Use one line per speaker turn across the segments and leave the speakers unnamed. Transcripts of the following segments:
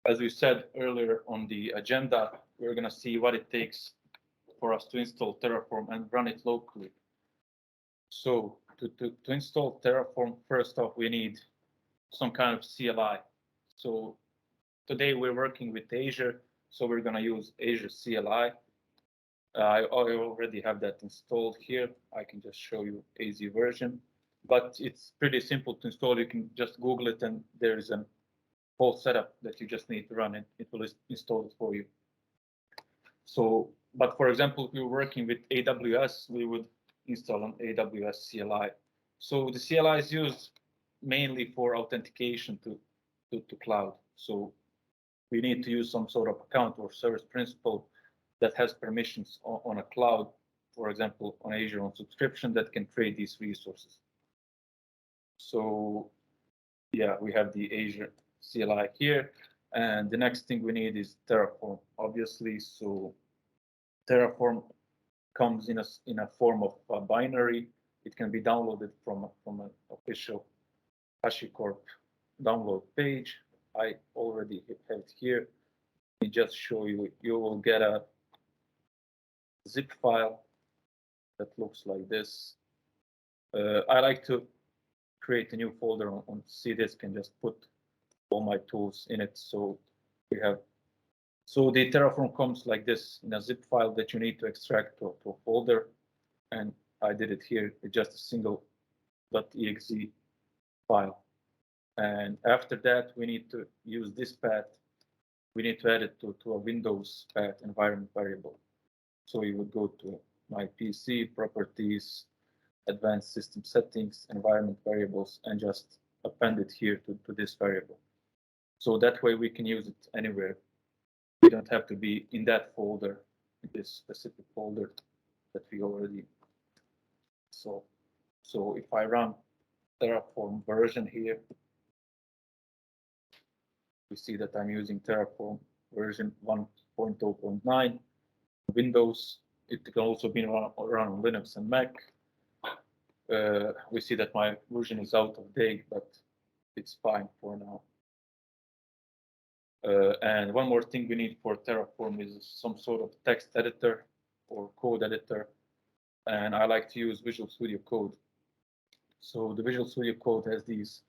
as we said earlier on the agenda, we're going to see what it takes for us to install Terraform and run it locally. So to install Terraform, first off, we need some kind of CLI. So today we're working with Azure, so we're going to use Azure CLI. I already have that installed here. I can just show you AZ version, but it's pretty simple to install. You can just Google it, and there's a whole setup that you just need to run it. It will install it for you. So, but for example, if you're working with AWS, we would install an AWS CLI. So the CLI is used mainly for authentication to cloud. So we need to use some sort of account or service principal that has permissions on a cloud, for example, on Azure on subscription, that can create these resources. So yeah, we have the Azure CLI here. And the next thing we need is Terraform, obviously. So Terraform comes in a form of a binary. It can be downloaded from an official HashiCorp download page. I already have it here. Let me just show you. You will get a zip file that looks like this. I like to create a new folder on C disk and just put all my tools in it. So we have, so the Terraform comes like this in a zip file that you need to extract to a folder. And I did it here with just a single .exe file. And after that, we need to use this path. We need to add it to a Windows path environment variable. So you would go to my PC, properties, advanced system settings, environment variables, and just append it here to this variable. So that way we can use it anywhere. We don't have to be in that folder, in this specific folder that we already saw. So if I run Terraform version here, we see that I'm using Terraform version 1.0.9. Windows, it can also be run on Linux and Mac. We see that my version is out of date, but it's fine for now. And one more thing we need for Terraform is some sort of text editor or code editor. And I like to use Visual Studio Code. So the Visual Studio Code has these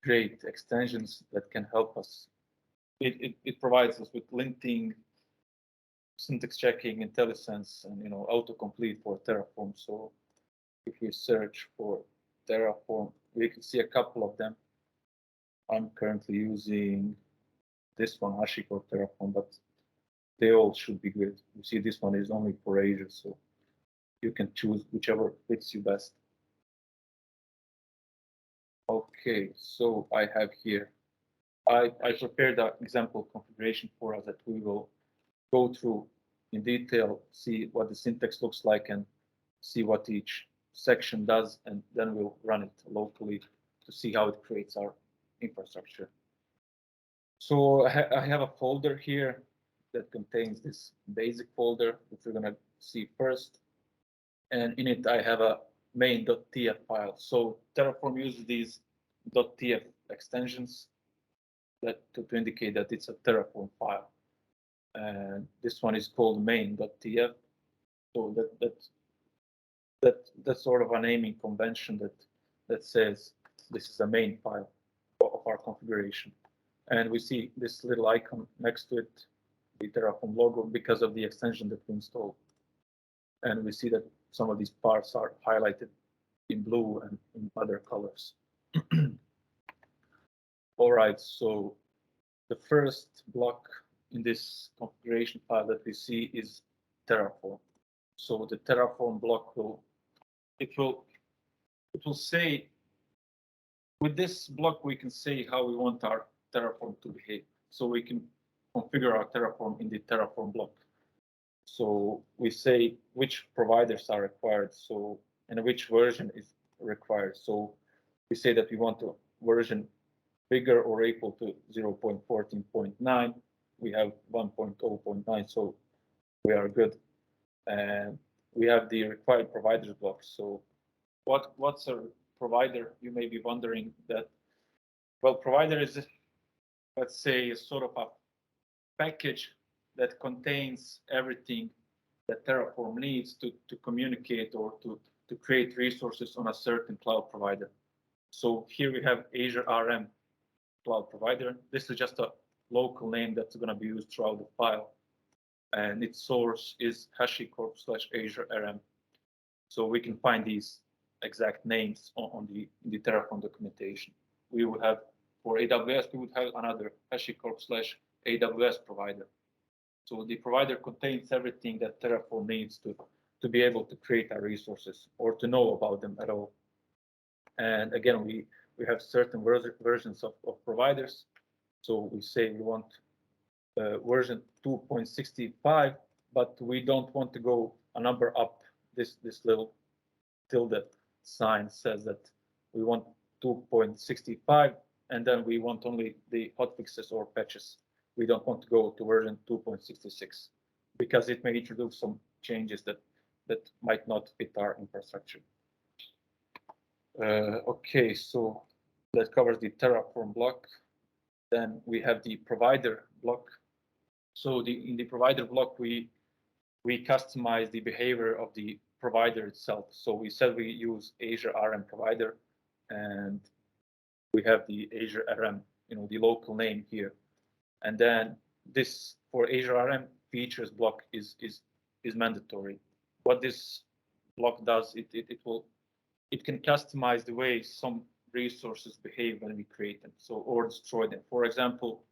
great extensions that can help us. It provides us with linting, syntax checking, IntelliSense, and autocomplete for Terraform. So if we search for Terraform, we can see a couple of them. I'm currently using this one, HashiCorp Terraform, but they all should be good. You see, this one is only for Azure, so you can choose whichever fits you best. Okay, so I have here, I prepared an example configuration for us that we will go through in detail, see what the syntax looks like, and see what each section does, and then we'll run it locally to see how it creates our infrastructure. So I have a folder here that contains this basic folder, which we're going to see first. And in it, I have a main.tf file. So Terraform uses these .tf extensions that to indicate that it's a Terraform file. And this one is called main.tf. So that's sort of a naming convention that says this is a main file of our configuration. And we see this little icon next to it, the Terraform logo, because of the extension that we installed. And we see that some of these parts are highlighted in blue and in other colors. All right, so the first block in this configuration file that we see is Terraform. So the Terraform block will say, with this block, we can say how we want our Terraform to behave. So we can configure our Terraform in the Terraform block. So we say which providers are required, so and which version is required. So we say that we want a version bigger or equal to 0.14.9. We have 1.0.9, so we are good. And we have the required providers block. So what's a provider? You may be wondering that. Well, provider is, let's say, sort of a package that contains everything that Terraform needs to communicate or to create resources on a certain cloud provider. So here we have Azure RM cloud provider. This is just a local name that's going to be used throughout the file. And its source is HashiCorp/Azure RM. So we can find these exact names on the Terraform documentation. We will have, for AWS, we would have another HashiCorp/AWS provider. So the provider contains everything that Terraform needs to be able to create our resources or to know about them at all. And again, we have certain versions of providers. So we say we want version 2.65, but we don't want to go a number up. This little tilde sign says that we want 2.65, and then we want only the hotfixes or patches. We don't want to go to version 2.66 because it may introduce some changes that might not fit our infrastructure. Okay, so that covers the Terraform block. Then we have the provider block. So in the provider block, we customize the behavior of the provider itself. So we said we use Azure RM provider, and we have the Azure RM, the local name here. And then this for Azure RM features block is mandatory. What this block does, it can customize the way some resources behave when we create them, so or destroy them. For example,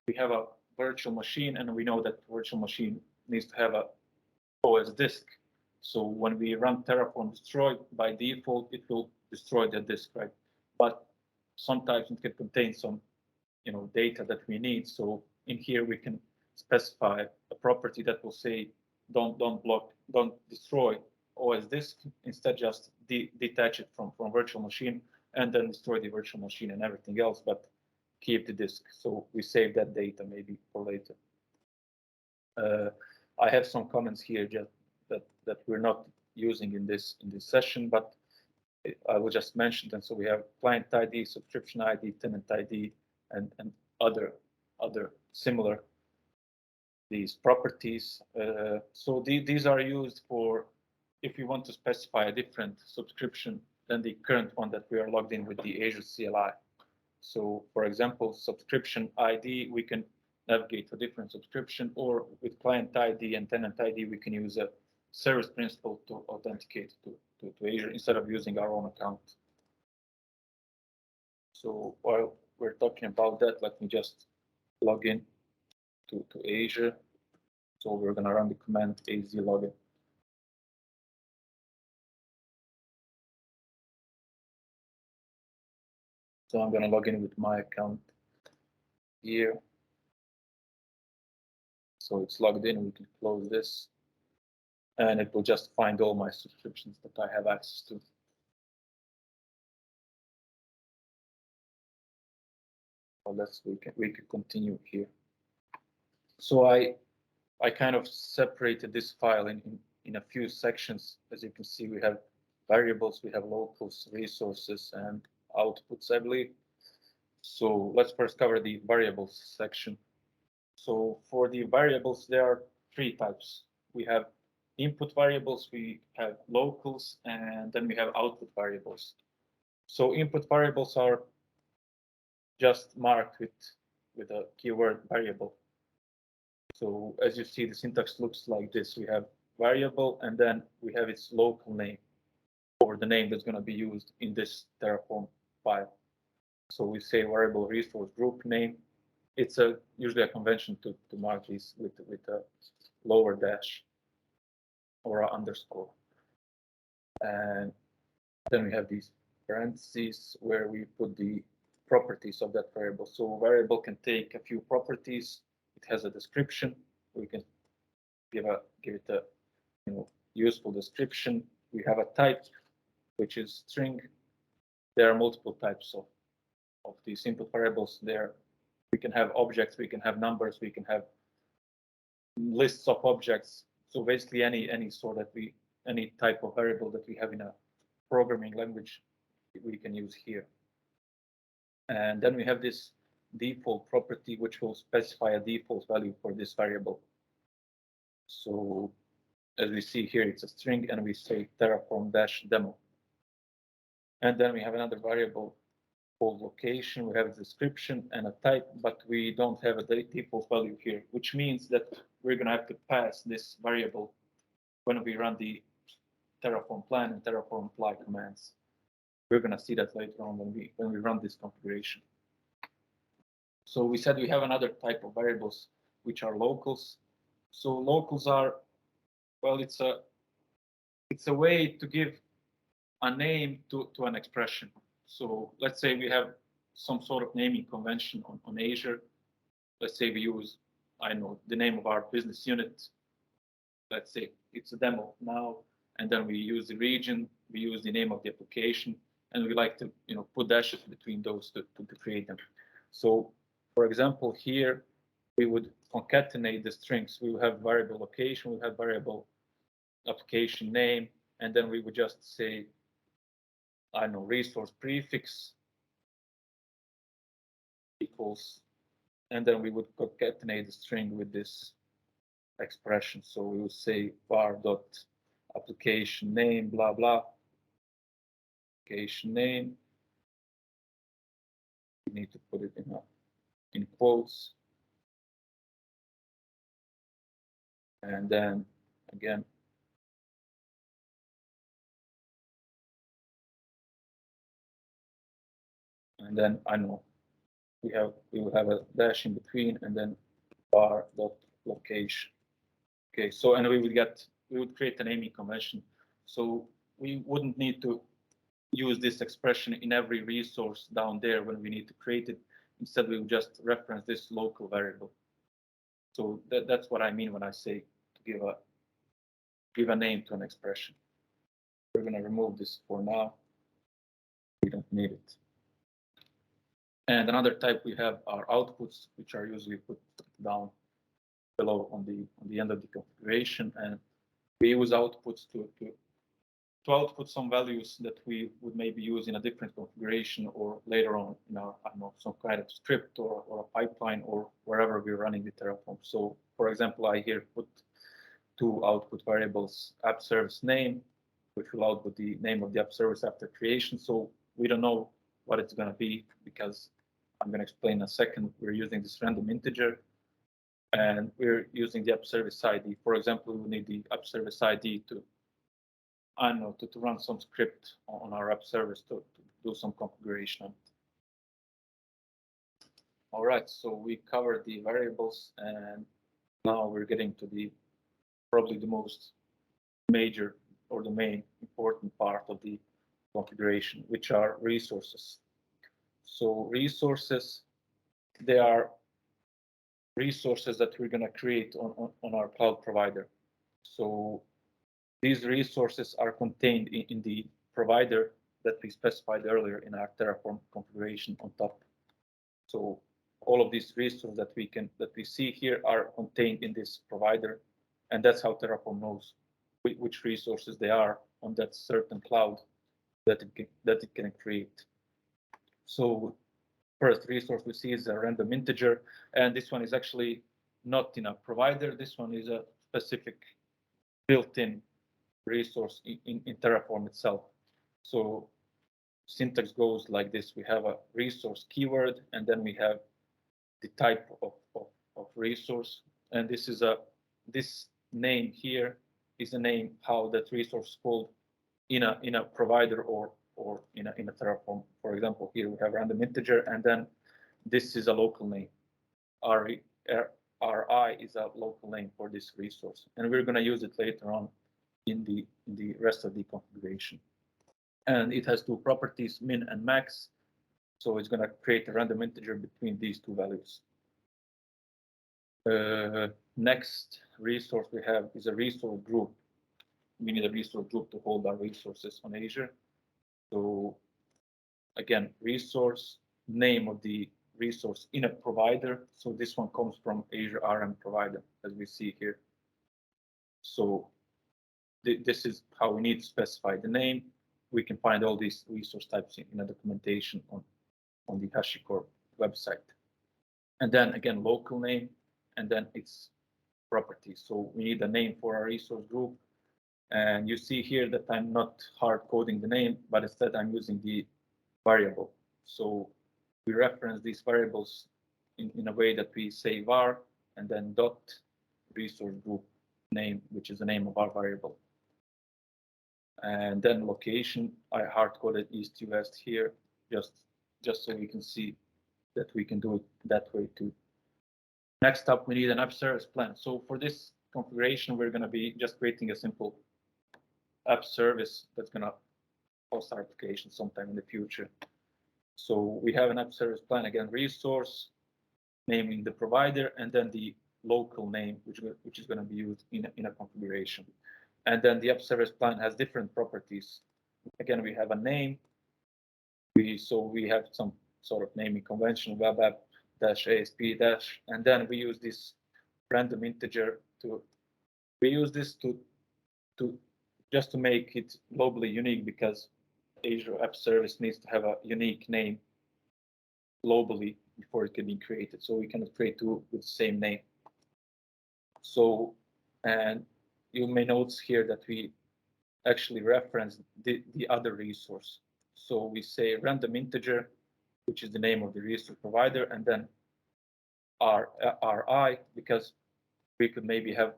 we have a virtual machine, and we know that virtual machine needs to have a OS disk. So when we run Terraform Destroy, by default, it will destroy the disk, right? But sometimes it can contain some, data that we need. So in here we can specify a property that will say, don't destroy OS disk. Instead, just detach it from virtual machine and then destroy the virtual machine and everything else, but keep the disk. So we save that data maybe for later. I have some comments here just that we're not using in this session, but I will just mention them. So we have client ID, subscription ID, tenant ID, and other similar these properties. So these are used for if you want to specify a different subscription than the current one that we are logged in with the Azure CLI. So for example, subscription ID, we can navigate to different subscription, or with client ID and tenant ID, we can use a service principal to authenticate to Azure instead of using our own account. So while we're talking about that, let me just log in to Azure. So we're going to run the command az login. So I'm going to log in with my account here. So it's logged in. We can close this, and it will just find all my subscriptions that I have access to. Well, we can continue here. So I kind of separated this file in a few sections. As you can see, we have variables, we have locals, resources, and outputs, I believe. So let's first cover the variables section. So for the variables, there are three types. We have input variables, we have locals, and then we have output variables. So input variables are just marked with a keyword variable. So as you see, the syntax looks like this. We have variable, and then we have its local name, or the name that's going to be used in this Terraform file. So we say variable resource group name. It's usually a convention to mark these with a lower dash or an underscore. And then we have these parentheses where we put the properties of that variable. So a variable can take a few properties. It has a description. We can give it a useful description. We have a type, which is string. There are multiple types of these input variables there. We can have objects, we can have numbers, we can have lists of objects. So basically any type of variable that we have in a programming language, we can use here. And then we have this default property which will specify a default value for this variable. So as we see here, it's a string, and we say Terraform-demo. And then we have another variable called location. We have a description and a type, but we don't have a default value here, which means that we're going to have to pass this variable when we run the Terraform Plan and Terraform Apply commands. We're going to see that later on when we run this configuration. So we said we have another type of variables which are locals. So locals are, well, it's a way to give a name to an expression. So let's say we have some sort of naming convention on Azure. Let's say we use, I don't know, the name of our business unit. Let's say it's a demo now, and then we use the region, we use the name of the application, and we like to put dashes between those to create them. So for example, here we would concatenate the strings. We will have variable location, we have variable application name, and then we would just say, I don't know, resource prefix equals, and then we would concatenate the string with this expression. So we will say var dot application name, blah blah, application name. We need to put it in quotes, and then again, and then I know we will have a dash in between, and then var dot location. Okay, so and we would create a naming convention. So we wouldn't need to use this expression in every resource down there when we need to create it. Instead, we would just reference this local variable. So that's what I mean when I say to give a name to an expression. We're going to remove this for now. We don't need it. And another type we have are outputs, which are usually put down below on the end of the configuration, and we use outputs to output some values that we would maybe use in a different configuration or later on in our, I don't know, some kind of script or a pipeline or wherever we're running the Terraform. So for example, I here put two output variables, app service name, which will output the name of the app service after creation. So we don't know what it's going to be because I'm going to explain in a second. We're using this random integer, and we're using the app service ID. For example, we need the app service ID to, I don't know, to run some script on our app service to do some configuration. All right, so we covered the variables, and now we're getting to probably the most major or the main important part of the configuration, which are resources. So resources, they are resources that we're going to create on our cloud provider. So these resources are contained in the provider that we specified earlier in our Terraform configuration on top. So all of these resources that we see here are contained in this provider, and that's how Terraform knows which resources they are on that certain cloud that it can create. So first resource we see is a random integer, and this one is actually not in a provider. This one is a specific built-in resource in Terraform itself. So syntax goes like this. We have a resource keyword, and then we have the type of resource. And this name here is a name how that resource is called in a provider or in a Terraform. For example, here we have random integer, and then this is a local name. RI is a local name for this resource, and we're going to use it later on in the rest of the configuration. And it has two properties, min and max. So it's going to create a random integer between these two values. Next resource we have is a resource group. We need a resource group to hold our resources on Azure. So again, resource, name of the resource in a provider. So this one comes from Azure RM provider, as we see here. So this is how we need to specify the name. We can find all these resource types in a documentation on the HashiCorp website. And then again, local name, and then its properties. So we need a name for our resource group. And you see here that I'm not hard coding the name, but instead I'm using the variable. So we reference these variables in a way that we say var and then dot resource group name, which is the name of our variable. And then location, I hard coded east to west here, just so we can see that we can do it that way too. Next up, we need an app service plan. So for this configuration, we're going to be just creating a simple app service that's going to host our application sometime in the future. So we have an app service plan, again, resource, naming the provider, and then the local name, which is going to be used in a configuration. And then the app service plan has different properties. Again, we have a name. So we have some sort of naming convention, web app -asp dash, and then we use this random integer we use this to just to make it globally unique, because Azure App Service needs to have a unique name globally before it can be created. So we cannot create two with the same name. So, and you may notice here that we actually reference the other resource. So we say random integer, which is the name of the resource provider, and then RI, because we could maybe have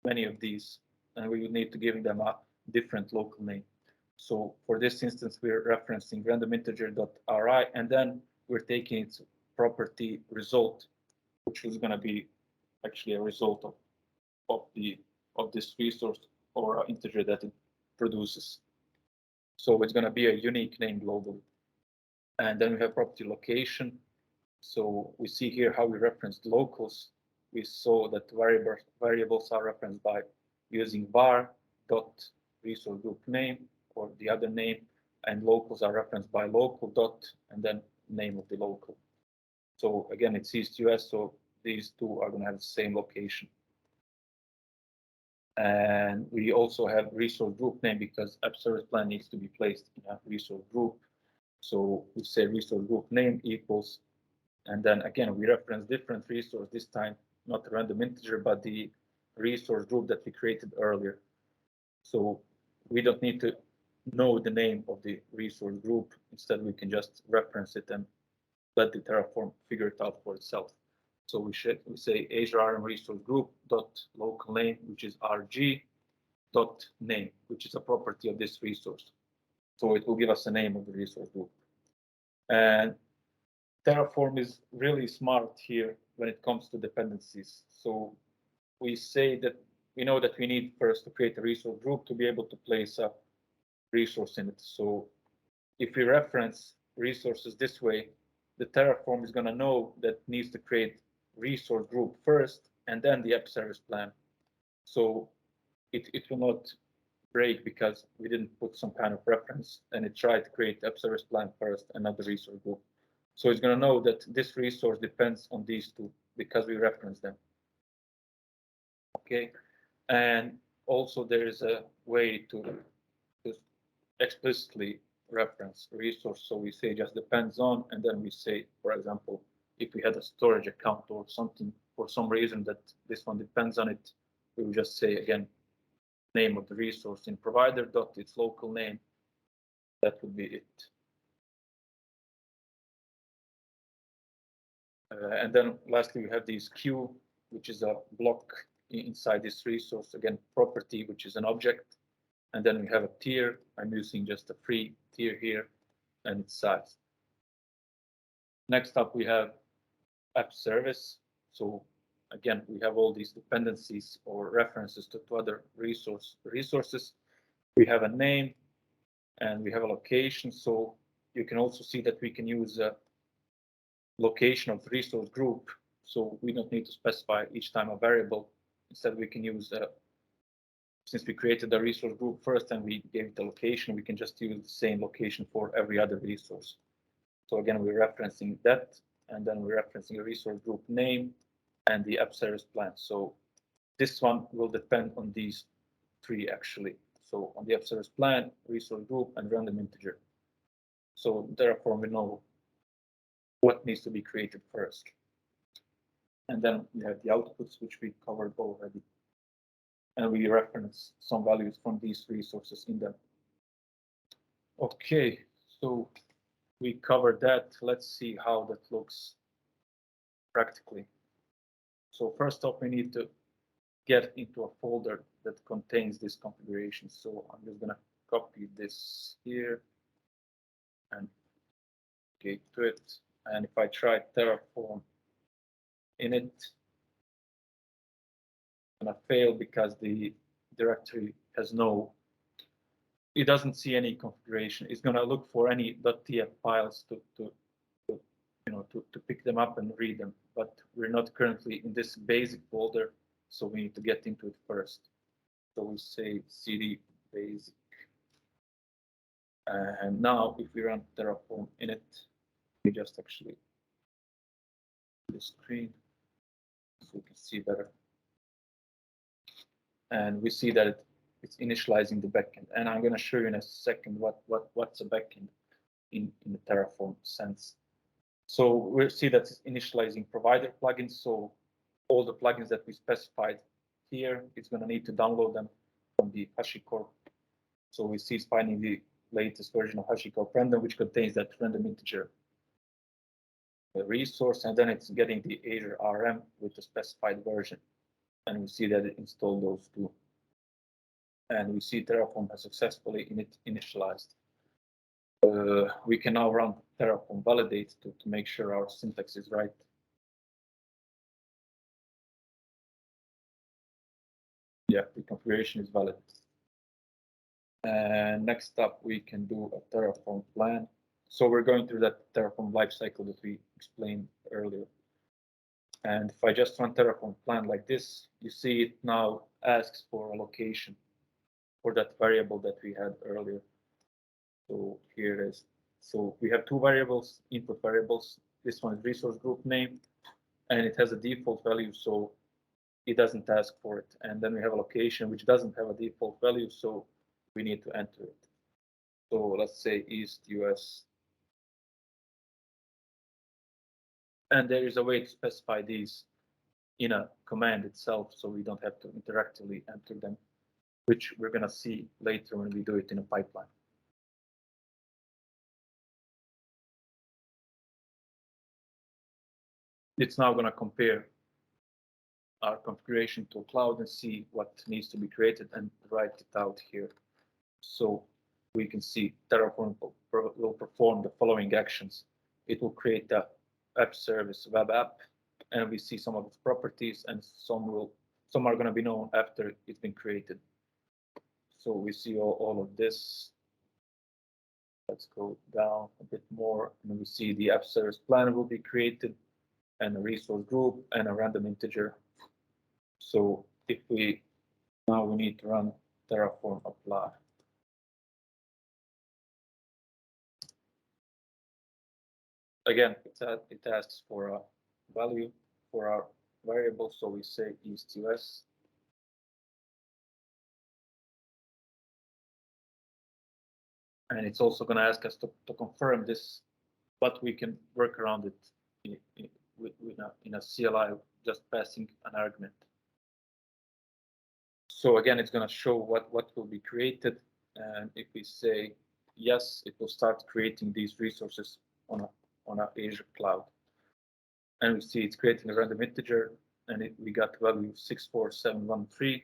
many of these, and we would need to give them a different local name. So for this instance, we're referencing random integer.ri, and then we're taking its property result, which is going to be actually a result of this resource or integer that it produces. So it's going to be a unique name globally. And then we have property location. So we see here how we referenced locals. We saw that variables are referenced by using var dot resource group name or the other name, and locals are referenced by local dot and then name of the local. So again, it's East US, so these two are going to have the same location. And we also have resource group name, because app service plan needs to be placed in a resource group. So we say resource group name equals, and then again, we reference different resource, this time not a random integer, but the resource group that we created earlier. So we don't need to know the name of the resource group. Instead, we can just reference it and let the Terraform figure it out for itself. So we say Azure RM resource group dot local name, which is RG dot name, which is a property of this resource. So it will give us a name of the resource group. And Terraform is really smart here when it comes to dependencies. So we say that we know that we need first to create a resource group to be able to place a resource in it. So if we reference resources this way, the Terraform is going to know that it needs to create resource group first and then the app service plan. So it will not break because we didn't put some kind of reference and it tried to create app service plan first and not the resource group. So it's going to know that this resource depends on these two because we reference them. Okay, and also there is a way to explicitly reference resource. So we say just depends on, and then we say, for example, if we had a storage account or something for some reason that this one depends on it, we will just say again, name of the resource in provider dot its local name. That would be it. And then lastly, we have this queue, which is a block inside this resource, again, property, which is an object. And then we have a tier. I'm using just a free tier here and its size. Next up, we have app service. So again, we have all these dependencies or references to other resources. We have a name and we have a location. So you can also see that we can use a location of the resource group. So we don't need to specify each time a variable. Instead, we can use, since we created the resource group first and we gave it the location, we can just use the same location for every other resource. So again, we're referencing that, and then we're referencing a resource group name and the app service plan. So this one will depend on these three actually. So on the app service plan, resource group, and random integer. So therefore we know what needs to be created first. And then we have the outputs, which we covered already. And we reference some values from these resources in them. Okay, so we covered that. Let's see how that looks practically. So first off, we need to get into a folder that contains this configuration. So I'm just gonna copy this here and get to it. And if I try Terraform init, it's gonna fail because the directory has it doesn't see any configuration. It's gonna look for any .tf files to pick them up and read them, but we're not currently in this basic folder, so we need to get into it first. So we say cd basic. And now if we run Terraform init, we just actually the screen so we can see better. And we see that it's initializing the backend. And I'm going to show you in a second what's a backend in the Terraform sense. So we'll see that it's initializing provider plugins. So all the plugins that we specified here, it's going to need to download them from the HashiCorp. So we see it's finding the latest version of HashiCorp random, which contains that random integer resource, and then it's getting the Azure RM with the specified version. And we see that it installed those two. And we see Terraform has successfully initialized. We can now run Terraform Validate to make sure our syntax is right. Yeah, the configuration is valid. And next up, we can do a Terraform plan. So we're going through that Terraform lifecycle that we explained earlier. And if I just run Terraform plan like this, you see it now asks for a location for that variable that we had earlier. So here it is. So we have two variables, input variables. This one is resource group name, and it has a default value, so it doesn't ask for it. And then we have a location which doesn't have a default value, so we need to enter it. So let's say East US. And there is a way to specify these in a command itself, so we don't have to interactively enter them, which we're going to see later when we do it in a pipeline. It's now going to compare our configuration to a cloud and see what needs to be created and write it out here. So we can see Terraform will perform the following actions. It will create the app service web app, and we see some of its properties, and some are going to be known after it's been created. So we see all of this. Let's go down a bit more, and we see the app service plan will be created, and a resource group, and a random integer. So if we need to run Terraform apply. Again, it asks for a value for our variable, so we say East US. And it's also going to ask us to confirm this, but we can work around it in a CLI, just passing an argument. So again, it's going to show what will be created. And if we say yes, it will start creating these resources on a Azure cloud. And we see it's creating a random integer, and we got value 64713.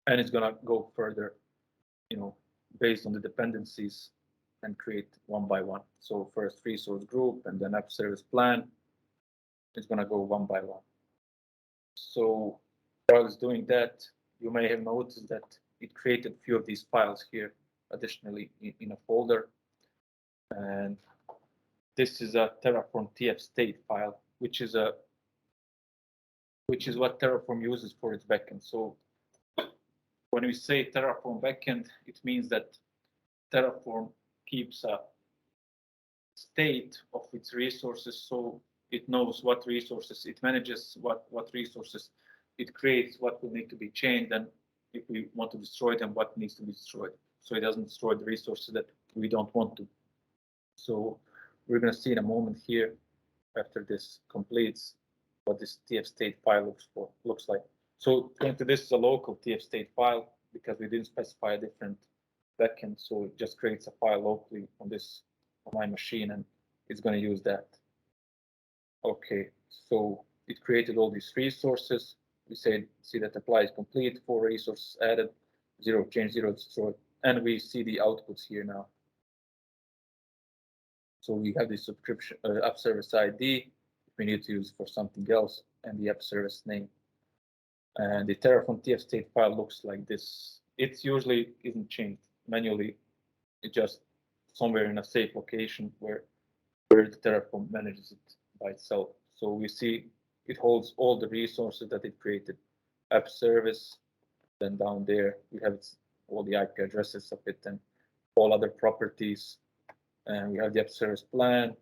And it's going to go further, based on the dependencies, and create one by one. So first resource group, and then app service plan. It's going to go one by one. So while it's doing that, you may have noticed that it created a few of these files here, additionally in a folder. And this is a Terraform TF state file, which is what Terraform uses for its backend. So when we say Terraform backend, it means that Terraform keeps a state of its resources, so it knows what resources it manages, what resources it creates, what will need to be changed, and if we want to destroy them, what needs to be destroyed. So it doesn't destroy the resources that we don't want to. So we're going to see in a moment here, after this completes, what this tf state file looks like. So currently this is a local tf state file because we didn't specify a different backend. So it just creates a file locally on my machine, and it's going to use that. Okay, so it created all these resources. We see that apply is complete, 4 resources added, 0 change, 0 destroyed, and we see the outputs here now. So we have the subscription app service ID. We need to use for something else, and the app service name. And the Terraform TF state file looks like this. It usually isn't changed manually. It's just somewhere in a safe location where the Terraform manages it by itself. So we see it holds all the resources that it created. App service, then down there we have all the IP addresses of it and all other properties. And we have the app service plan.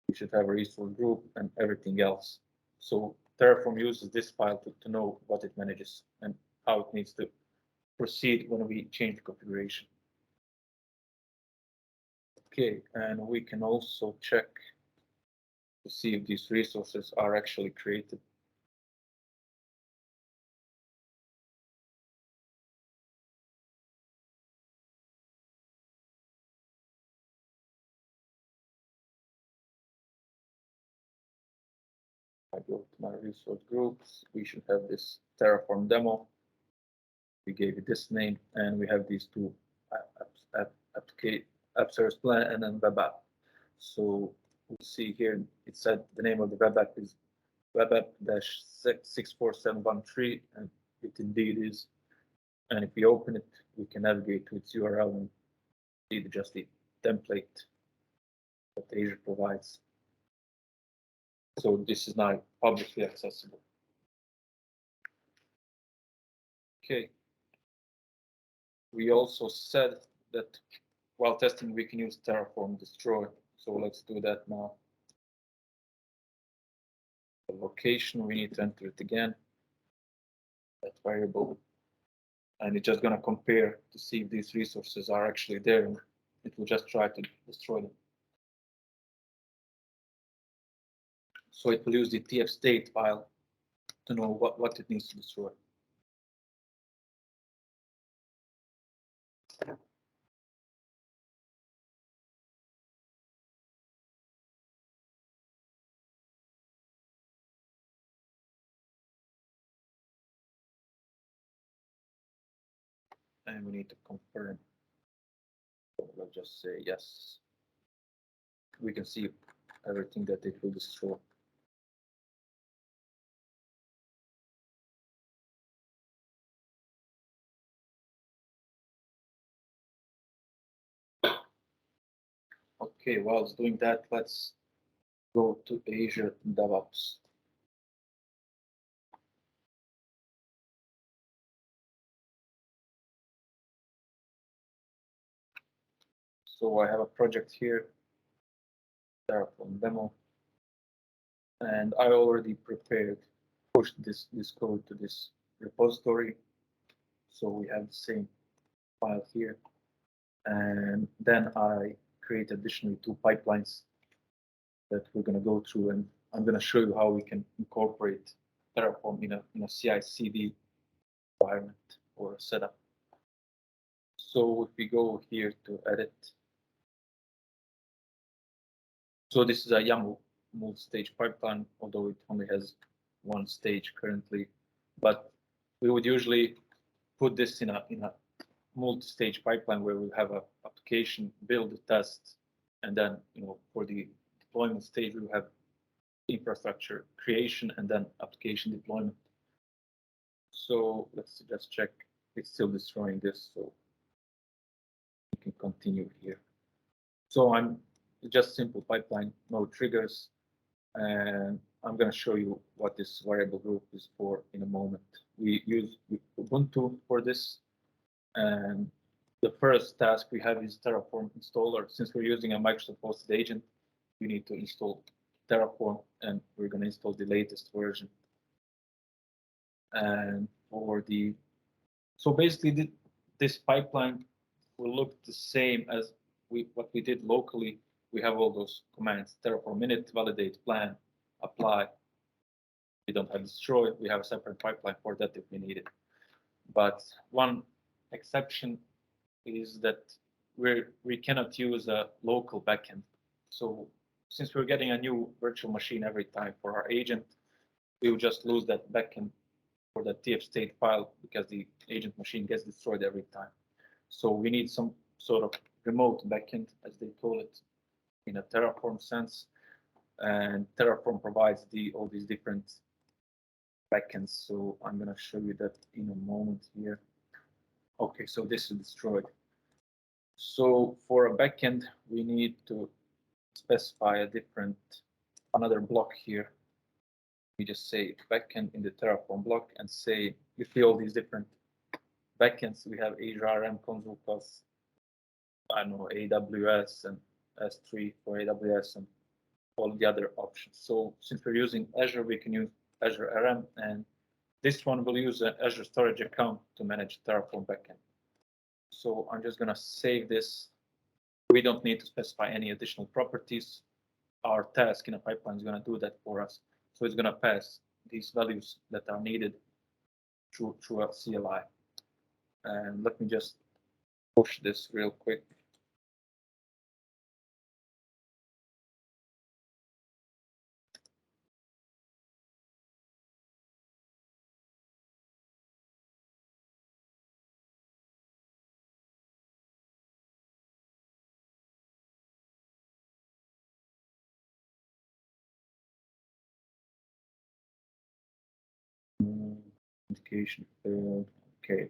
We should have a resource group and everything else. So Terraform uses this file to know what it manages and how it needs to proceed when we change the configuration. Okay, and we can also check to see if these resources are actually created. I go to my resource groups. We should have this Terraform demo. We gave it this name, and we have these two app service plan and then web app. So we see here it said the name of the web app is web app-64713, and it indeed is. And if we open it, we can navigate to its URL and see just the template that Azure provides. So this is now publicly accessible. Okay. We also said that while testing, we can use Terraform Destroy. So let's do that now. The location, we need to enter it again, that variable. And it's just going to compare to see if these resources are actually there. And it will just try to destroy them. So it will use the tf state file to know what it needs to destroy. And we need to confirm. So let's just say yes. We can see everything that it will destroy. Okay, while it's doing that, let's go to Azure DevOps. So I have a project here, Terraform demo, and I already pushed this code to this repository. So we have the same file here. And then I create additionally 2 pipelines that we're going to go through, and I'm going to show you how we can incorporate Terraform in a CI/CD environment or setup. So if we go here to edit, so this is a YAML multi-stage pipeline, although it only has 1 stage currently, but we would usually put this in a multi-stage pipeline where we have an application build, test, and then for the deployment stage we have infrastructure creation and then application deployment. So let's just check. It's still destroying this, so we can continue here. So I'm just simple pipeline, no triggers, and I'm going to show you what this variable group is for in a moment. We use Ubuntu for this, and the first task we have is Terraform Installer. Since we're using a Microsoft hosted agent, we need to install Terraform, and we're going to install the latest version. And so basically this pipeline will look the same as what we did locally, we have all those commands: Terraform init, validate, plan, apply. We don't have destroy. We have a separate pipeline for that if we need it. But one exception is that we cannot use a local backend. So since we're getting a new virtual machine every time for our agent, we will just lose that backend for the TF state file because the agent machine gets destroyed every time. So we need some sort of remote backend, as they call it, in a Terraform sense. And Terraform provides all these different backends. So I'm going to show you that in a moment here. Okay, so this is destroyed. So for a backend, we need to specify another block here. We just say backend in the Terraform block and say, you see all these different backends. We have Azure RM console plus, I don't know, AWS and S3 for AWS and all the other options. So since we're using Azure, we can use Azure RM, and this one will use an Azure storage account to manage Terraform backend. So I'm just going to save this. We don't need to specify any additional properties. Our task in a pipeline is going to do that for us. So it's going to pass these values that are needed through a CLI. And let me just push this real quick. Indication failed. Okay.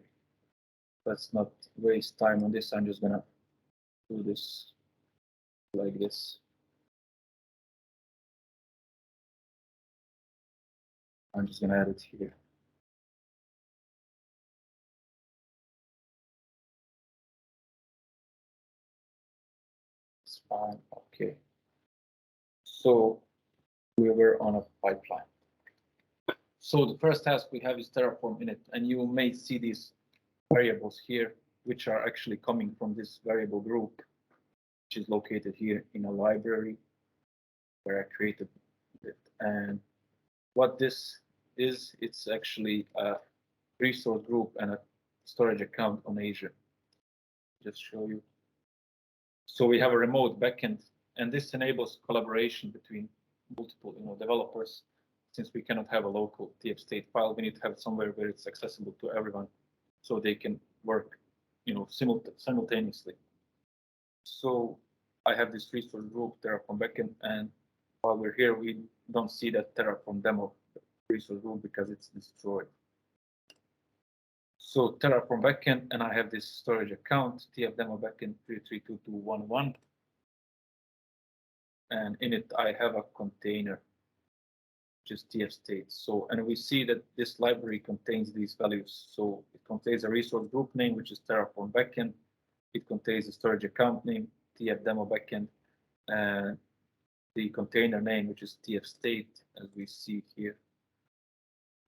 Let's not waste time on this. I'm just going to do this like this. I'm just going to add it here. It's fine. Okay. So we were on a pipeline. So the first task we have is Terraform init, and you may see these variables here, which are actually coming from this variable group, which is located here in a library where I created it. And what this is, it's actually a resource group and a storage account on Azure. Just show you. So we have a remote backend, and this enables collaboration between multiple developers. Since we cannot have a local TF state file, we need to have it somewhere where it's accessible to everyone, so they can work, simultaneously. So I have this resource group, Terraform backend, and while we're here, we don't see that Terraform demo resource group because it's destroyed. So Terraform backend, and I have this storage account, TF demo backend 332211. And in it, I have a container, which is TF state. So, and we see that this library contains these values. So it contains a resource group name, which is Terraform backend. It contains a storage account name, TF demo backend, and the container name, which is TF state, as we see here.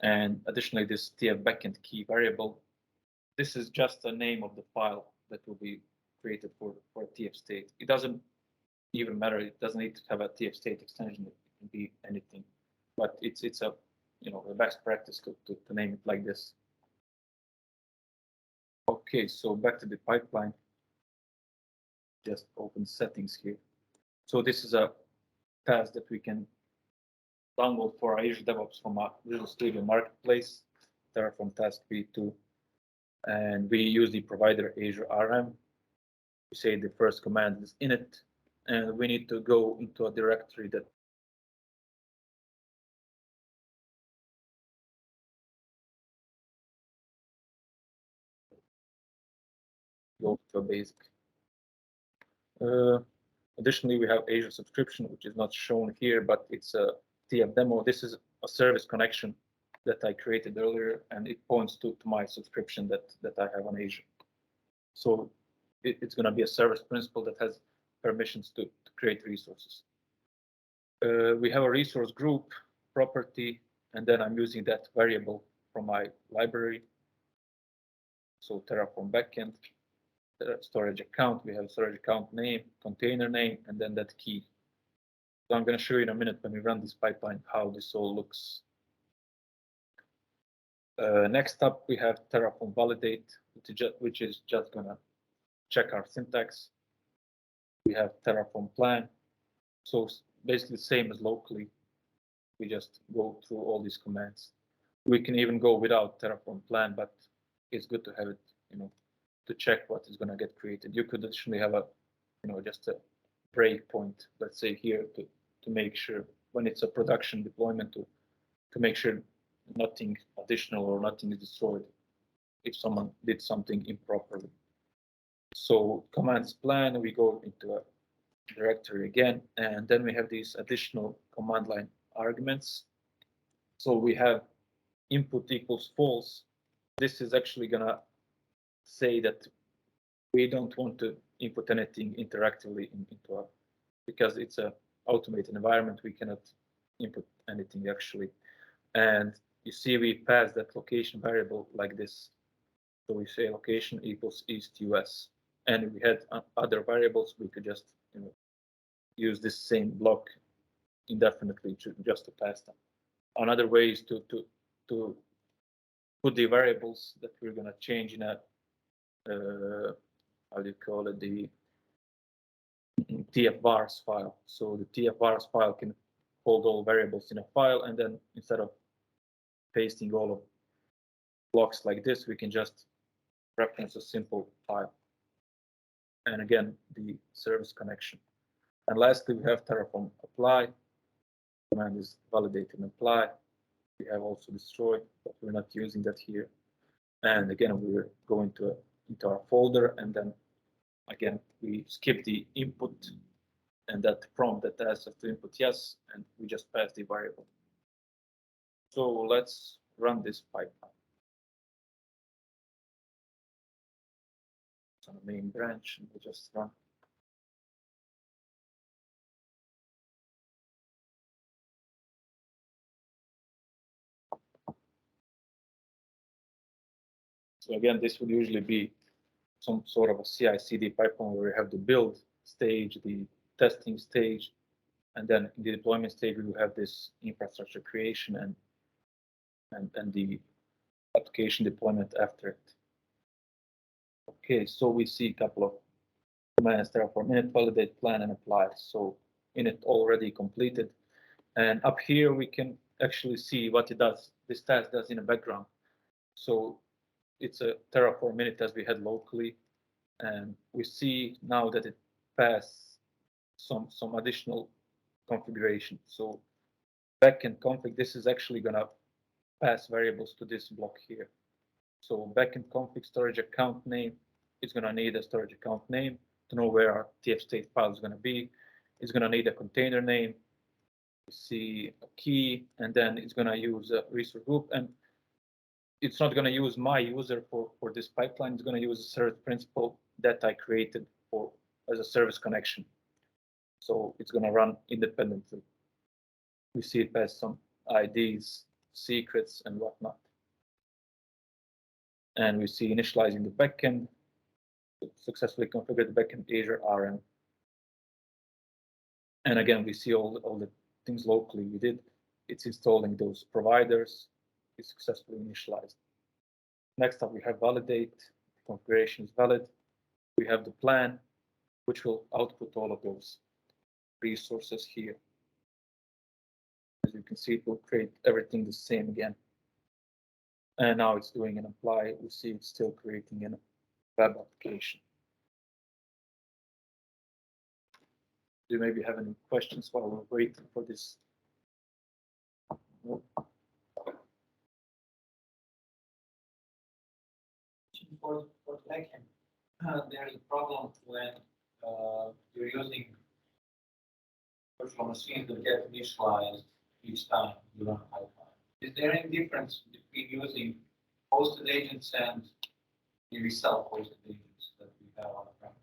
And additionally, this TF backend key variable. This is just the name of the file that will be created for TF state. It doesn't even matter. It doesn't need to have a TF state extension. It can be anything, but it's a a best practice to name it like this. Okay, so back to the pipeline. Just open settings here. So this is a task that we can download for Azure DevOps from our Visual Studio Marketplace, Terraform task v2, and we use the provider Azure RM. We say the first command is init, and we need to go into a directory that goes to a basic. Additionally, we have Azure subscription, which is not shown here, but it's a TF demo. This is a service connection that I created earlier, and it points to my subscription that I have on Azure. So it's going to be a service principal that has permissions to create resources. We have a resource group property, and then I'm using that variable from my library. So Terraform backend, storage account, we have storage account name, container name, and then that key. So I'm going to show you in a minute when we run this pipeline how this all looks. Next up, we have Terraform Validate, which is just going to check our syntax. We have Terraform Plan. So basically the same as locally. We just go through all these commands. We can even go without Terraform Plan, but it's good to have it, to check what is going to get created. You could additionally have a, just a breakpoint, let's say here, to make sure when it's a production deployment to make sure nothing additional or nothing is destroyed if someone did something improperly. So commands plan, we go into a directory again, and then we have these additional command line arguments. So we have input equals false. This is actually gonna say that we don't want to input anything interactively into a, because it's a automated environment, we cannot input anything actually. And you see we pass that location variable like this. So we say location equals East US. And if we had other variables, we could just use this same block indefinitely just to pass them. Another way is to put the variables that we're going to change in a how do you call it, the tfvars file. So the tfvars file can hold all variables in a file, and then instead of pasting all of blocks like this, we can just reference a simple file. And again, the service connection. And lastly, we have Terraform apply. Command is validate and apply. We have also destroy, but we're not using that here. And again, we're going into our folder, and then again, we skip the input and that prompt that asks us to input yes, and we just pass the variable. So let's run this pipeline. It's on the main branch, and we just run. So again, this would usually be some sort of a CI/CD pipeline where we have the build stage, the testing stage, and then in the deployment stage we will have this infrastructure creation and the application deployment after it. Okay, so we see a couple of commands: Terraform init, validate, plan, and apply. So init already completed, and up here we can actually see what it does. This task does in the background. So it's a Terraform init as we had locally, and we see now that it passed some additional configuration. So backend config, this is actually gonna pass variables to this block here. So backend config storage account name is gonna need a storage account name to know where our TF state file is gonna be. It's gonna need a container name. You see a key, and then it's gonna use a resource group, and it's not going to use my user for this pipeline. It's going to use a service principal that I created as a service connection. So it's going to run independently. We see it pass some IDs, secrets, and whatnot. And we see initializing the backend, successfully configured the backend Azure RM. And again, we see all the things locally we did. It's installing those providers. It's successfully initialized. Next up, we have validate. The configuration is valid. We have the plan, which will output all of those resources here. As you can see, it will create everything the same again. And now it's doing an apply. We see it's still creating a web application. Do you maybe have any questions while we're waiting for this?
For backend, there's a problem when you're using virtual machines that get initialized each time you run a pipeline. Is there any difference between using hosted agents and maybe self-hosted agents that we have on the front?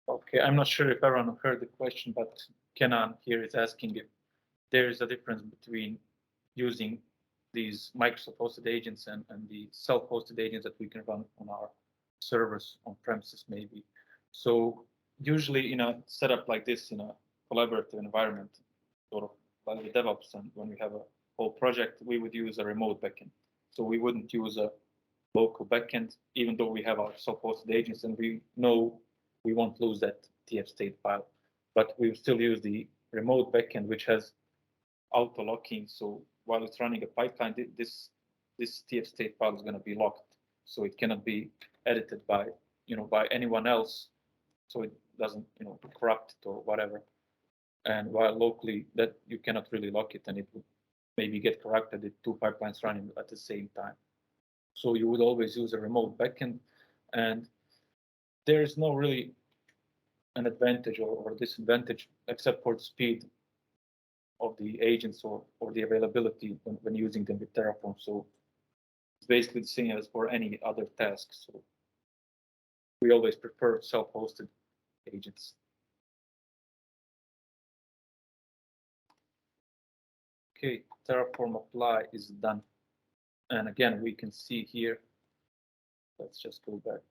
Okay, I'm not sure if everyone heard the question, but Kenan here is asking if there is a difference between using these Microsoft hosted agents and the self-hosted agents that we can run on our servers on premises maybe. So usually in a setup like this, in a collaborative environment, sort of like the DevOps, and when we have a whole project, we would use a remote backend. So we wouldn't use a local backend, even though we have our self-hosted agents and we know we won't lose that TF state file. But we still use the remote backend, which has auto locking. So while it's running a pipeline, this TF state file is going to be locked, so it cannot be edited by by anyone else, so it doesn't corrupt it or whatever. And while locally, that you cannot really lock it, and it would maybe get corrupted if two pipelines running at the same time. So you would always use a remote backend, and there is no really an advantage or disadvantage except for the speed of the agents or the availability when using them with Terraform. So it's basically the same as for any other task. So we always prefer self-hosted agents. Okay, Terraform apply is done. And again, we can see here, let's just go back,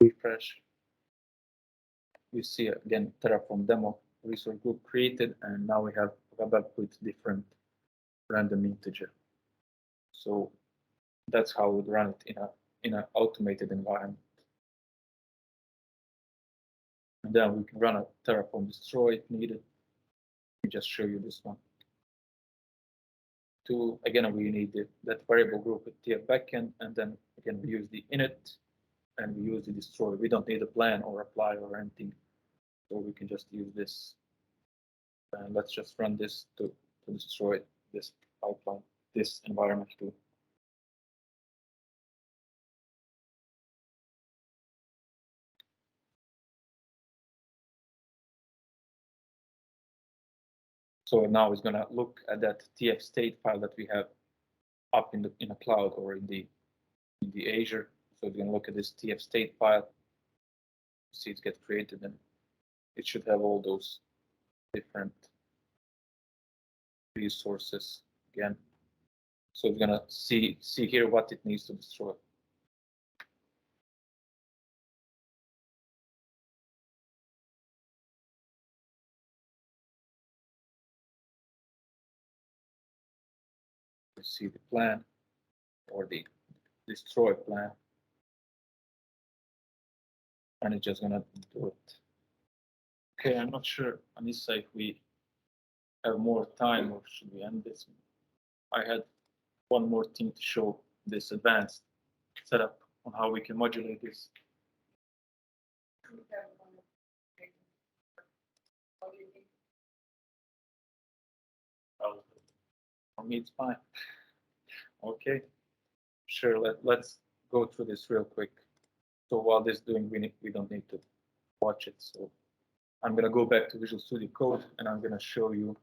refresh. We see again Terraform demo resource group created, and now we have web app with different random integer. So that's how we would run it in an automated environment. And then we can run a Terraform Destroy if needed. Let me just show you this one. Again, we need that variable group with TF backend, and then again we use the init and we use the destroy. We don't need a plan or apply or anything, so we can just use this. And let's just run this to destroy this pipeline, this environment too. So now it's going to look at that TF state file that we have up in a cloud or in the Azure. So it's going to look at this TF state file. See it get created, and it should have all those different resources again. So it's going to see here what it needs to destroy. You see the plan or the destroy plan, and it's just going to do it. Okay, I'm not sure, Anissa, if we have more time or should we end this? I had one more thing to show, this advanced setup on how we can modulate this. For me, it's fine. Okay, sure. Let's go through this real quick. So while this is doing, we don't need to watch it. So I'm going to go back to Visual Studio Code, and I'm going to show you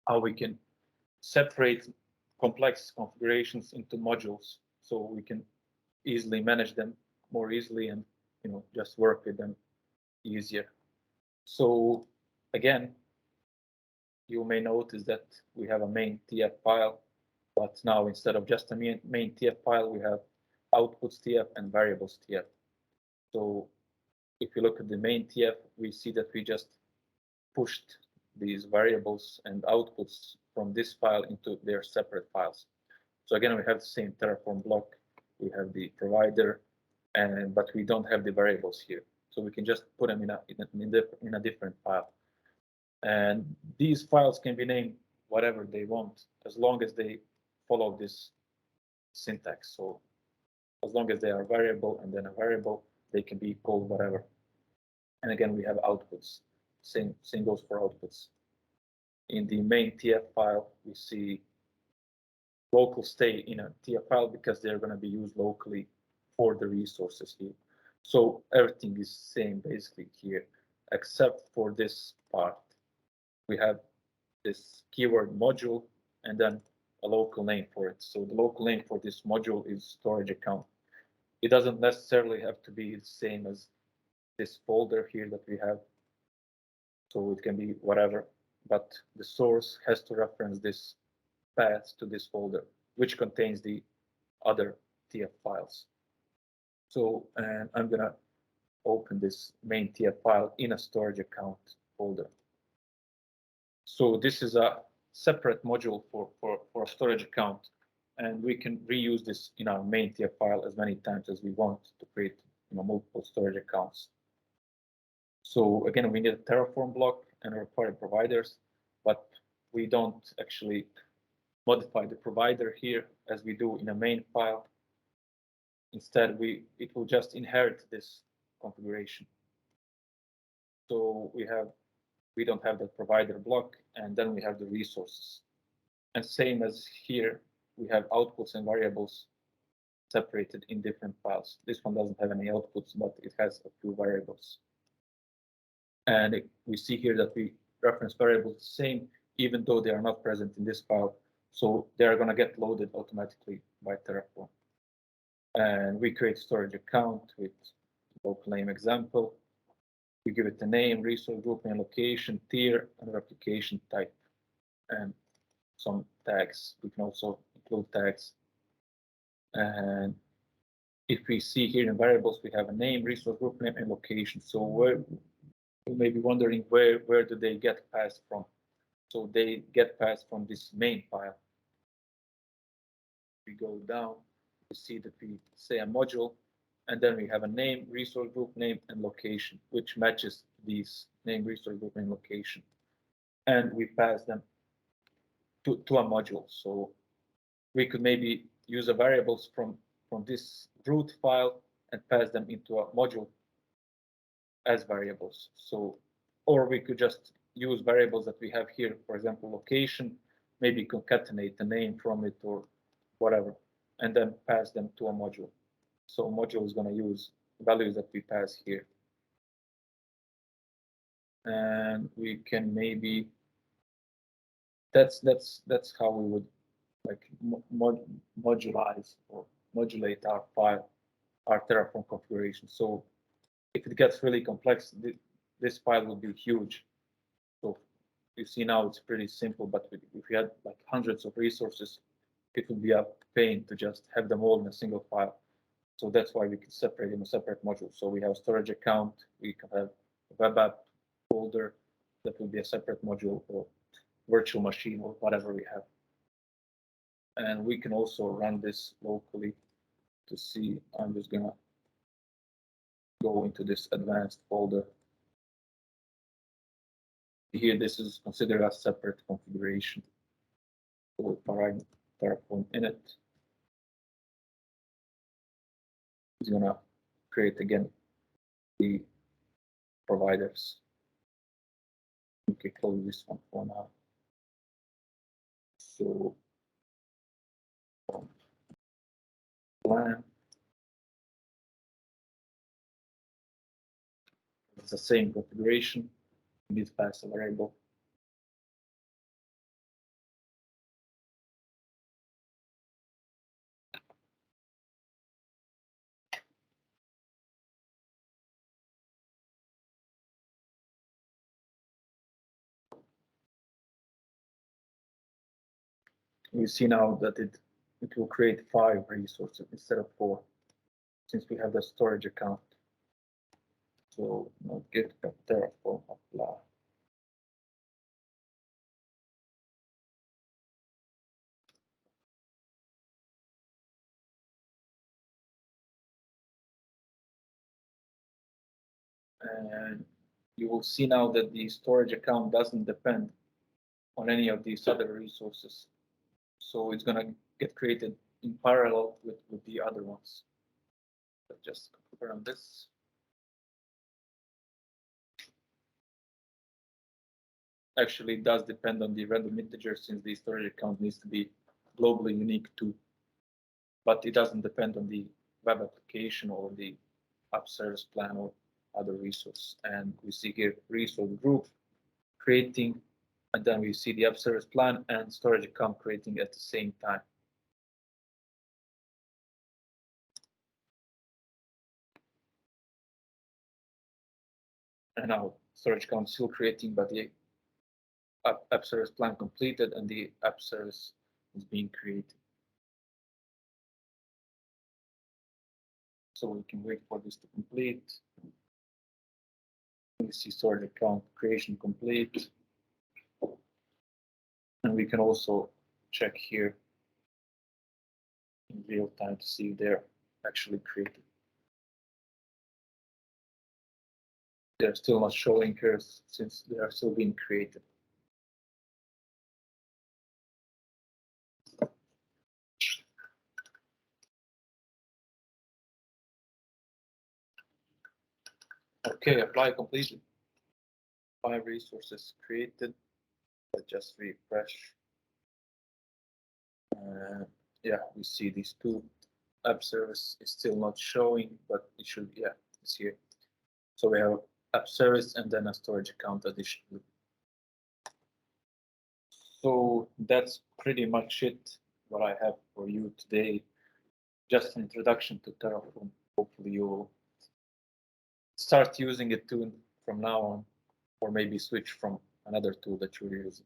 how we can separate complex configurations into modules, so we can easily manage them more easily and just work with them easier. So again, you may notice that we have a main TF file, but now instead of just a main TF file, we have outputs TF and variables TF. So if you look at the main TF, we see that we just pushed these variables and outputs from this file into their separate files. So again, we have the same Terraform block, we have the provider, but we don't have the variables here. So we can just put them in a different file. And these files can be named whatever they want, as long as they follow this syntax. So as long as they are variable and then a variable, they can be called whatever. And again, we have outputs. Same goes for outputs. In the main TF file, we see local stay in a TF file because they're going to be used locally for the resources here. So everything is same basically here, except for this part. We have this keyword module and then a local name for it. So the local name for this module is storage account. It doesn't necessarily have to be the same as this folder here that we have. So it can be whatever, but the source has to reference this path to this folder, which contains the other TF files. So, and I'm gonna open this main TF file in a storage account folder. So this is a separate module for a storage account, and we can reuse this in our main TF file as many times as we want to create multiple storage accounts. So again, we need a Terraform block and require providers, but we don't actually modify the provider here as we do in a main file. Instead, it will just inherit this configuration. So we don't have the provider block, and then we have the resources. And same as here, we have outputs and variables separated in different files. This one doesn't have any outputs, but it has a few variables. And we see here that we reference variables the same, even though they are not present in this file. So they are going to get loaded automatically by Terraform. And we create storage account with local name example. We give it a name, resource group name, location, tier, and replication type, and some tags. We can also include tags. And if we see here in variables, we have a name, resource group name, and location. So you may be wondering where do they get passed from? So they get passed from this main file. We go down, we see that we say a module, and then we have a name, resource group name, and location, which matches these name, resource group name, location. And we pass them to a module. So we could maybe use the variables from this root file and pass them into a module as variables. So, or we could just use variables that we have here, for example, location, maybe concatenate the name from it or whatever, and then pass them to a module. So a module is going to use values that we pass here. And we can maybe, that's how we would like modulize or modulate our file, our Terraform configuration. So if it gets really complex, this file will be huge. So you see now it's pretty simple, but if we had like hundreds of resources, it would be a pain to just have them all in a single file. So that's why we can separate in a separate module. So we have storage account, we can have a web app folder that will be a separate module, or virtual machine, or whatever we have. And we can also run this locally to see. I'm just gonna go into this advanced folder. Here, this is considered a separate configuration. So if I write Terraform init, it's gonna create again the providers. Okay, close this one for now. So plan. It's the same configuration. We need to pass a variable. You see now that it will create 5 resources instead of 4, since we have the storage account. So now git Terraform apply. And you will see now that the storage account doesn't depend on any of these other resources. So it's going to get created in parallel with the other ones. Let's just confirm this. Actually, it does depend on the random integer, since the storage account needs to be globally unique too. But it doesn't depend on the web application or the app service plan or other resource. And we see here resource group creating, and then we see the app service plan and storage account creating at the same time. And now storage account still creating, but the app service plan completed and the app service is being created. So we can wait for this to complete. We see storage account creation complete. And we can also check here in real time to see if they're actually created. They're still not showing here since they are still being created. Okay, apply completed. 5 resources created. Let's just refresh. Yeah, we see these 2. App service is still not showing, but it should, yeah, it's here. So we have app service and then a storage account additionally. So that's pretty much it, what I have for you today. Just an introduction to Terraform. Hopefully you'll start using it too from now on, or maybe switch from another tool that you're using.